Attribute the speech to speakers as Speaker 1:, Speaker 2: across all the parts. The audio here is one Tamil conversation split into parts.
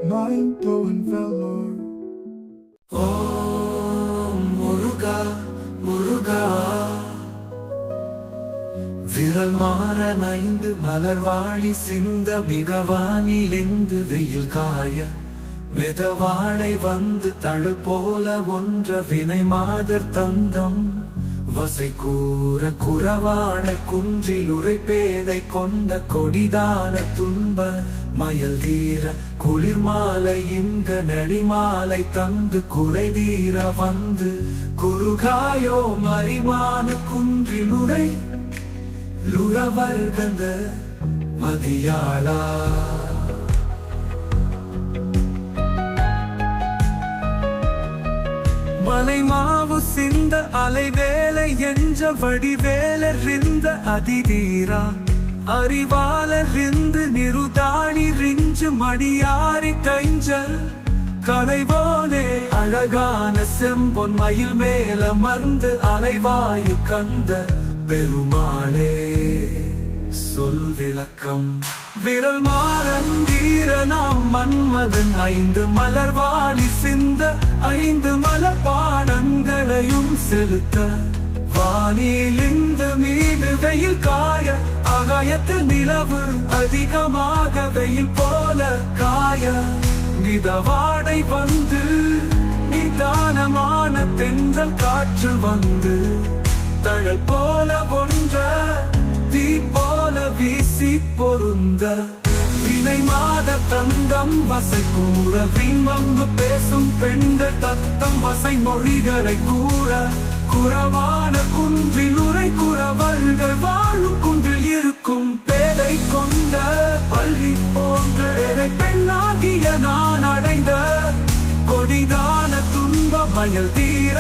Speaker 1: Mind blowing velour.
Speaker 2: ஓம் முருகா முருகா, விரல் மாற நைந்து மலர்வாழி சிந்த மிகவானிலிருந்து வெயில் காய மிதவாழை வந்து தழு போல ஒன்ற வினை மாதர் தந்தம் வசை கூற குறவான குன்றில் உரைப்பேதை கொண்ட கொடிதான துன்ப மயல் தீர குளிர் மாலை இங்க நெடிமாலை தந்து குறை தீர வந்து குறுகாயோ மரிமான குன்றில் உரை லுறவர்கந்த மதியாளா. மலை மாவு சிந்த அலை வேலை என்ற வடிவேலறிந்த அதிதீரா அறிவாலறிந்து நிருதாணி ரிஞ்சு மடியாரி கைஞ்சல் கலைவோனே அழகான செம்பொன் மயில் மேல மர்ந்து அலைவாயு கந்த பெருமாளே சொல் விளக்கம். விரல் மாறந்தீர நாம் மன்மதன் ஐந்து மலர்வாழி சிந்த ஐந்து மலர்பாடங்களையும் செலுத்த வானிலிந்த மீது வெயில் காய ஆகாயத்தில் நிலவு அதிகமாக வெயில் போல காய மிதவாடை வந்து நிதானமான தென்றல் காற்று வந்து தழல் போல ஒன்ற தீ போல வீசி பொருந்த வினை மாத தந்தம் வசை கூற விண்வம்பு பேசும் பெண்கள் தத்தம் வசை மொழிகளை கூற குறவான குன்றில் உரை குறவர்கள் வாழும் குன்றில் இருக்கும் பேதை கொண்ட பள்ளி போன்ற பெண்ணாகிய நான் அடைந்த கொடிதான துன்ப மயல் தீர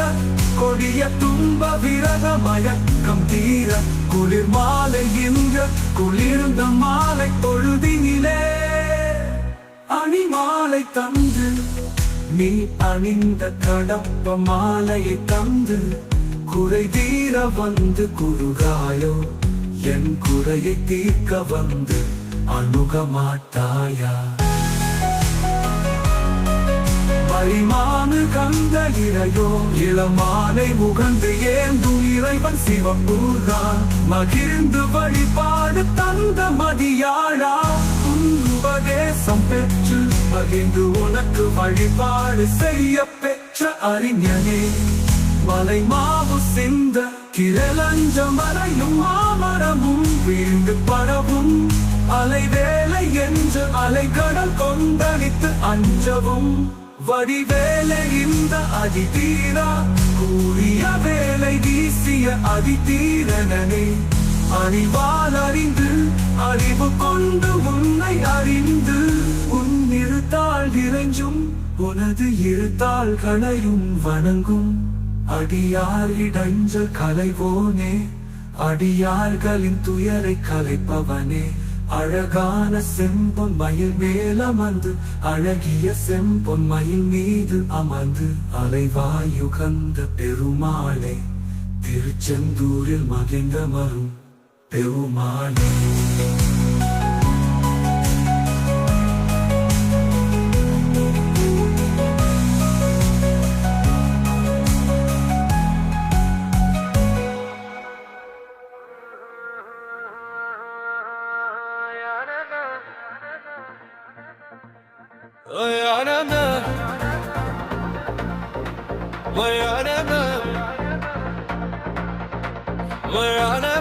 Speaker 2: கொடிய துன்ப விரக மயக்கம் தீர குளிர் மாலை என்ற குளிர்ந்த மாலை பொழுதினிலே அணிமாலை தந்து நீ அணிந்த கடப்ப மாலையை தந்து குறை தீர வந்து குறுகாயோ என் குறையை தீர்க்க வந்து அணுக மாட்டாயா. பரிமானு கந்த இறையோ இளமானை முகந்து ஏந்து இறைவன் சிவம்பூரான் மகிழ்ந்து வழிபாடு தந்த மதியாழா. உபதேசம் பெற்று மகிழ்ந்து உனக்கு வழிபாடு செய்ய பெற்ற அறிஞனே மலை மாவு சிந்த கிரலஞ்ச மலையும் மாமரமும் வீழ்ந்து பரவும் அலை வேலை என்று அலைகடல் கொந்தளித்து அஞ்சவும் வடிவேலை இந்த அதிதீரா கூறிய வேலை வீசிய அதிதீரனே அறிவால் அறிந்து அறிவு கொண்டு உன்னை அறிந்து உன் இருத்தாள் இறைஞ்சும் உனது இருத்தாள் களையும் வணங்கும் அடியார் இடைஞ்ச கலைவோனே அடியார்களின் துயரை கலைப்பவனே அழகான செம்பொன் மயில் மேலமர்ந்து அழகிய செம்பொன் மயில் மீது அமர்ந்து அலைவாயுகந்த பெருமாளே திருச்செந்தூரில் மகிழ்ந்த மரும் பெருமாளே.
Speaker 3: Mariana